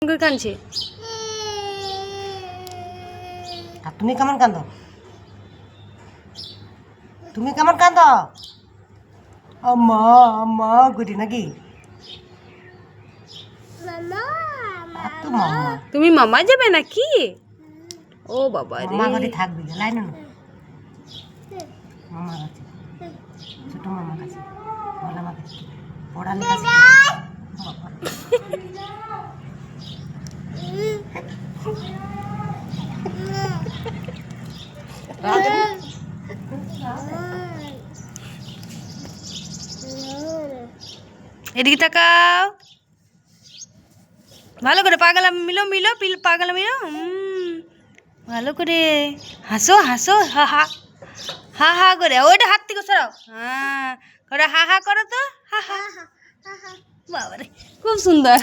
করে কাঁদছে। আর তুমি কেমন কাঁদো? তুমি কেমন কাঁদো? আম্মা আম্মা গুটি নাকি? তুমি মামা যাবে নাকি? ও বাবা রে, মামা গুটি থাকবি লাইন না, মামা কাছে, ছোট মামা কাছে, বড় মামা কাছে, পড়ালে কাছে। এদিকে তাকাও, ভালো করে পাগলা মিলো মিলো পাগলা মিলো, ভালো করে হাসো হাসো, হা হা হা হা করে। ওইটা হাত থেকে সরাও, হ্যাঁ করে হা হা করো তো, হা হা। বাবারে খুব সুন্দর।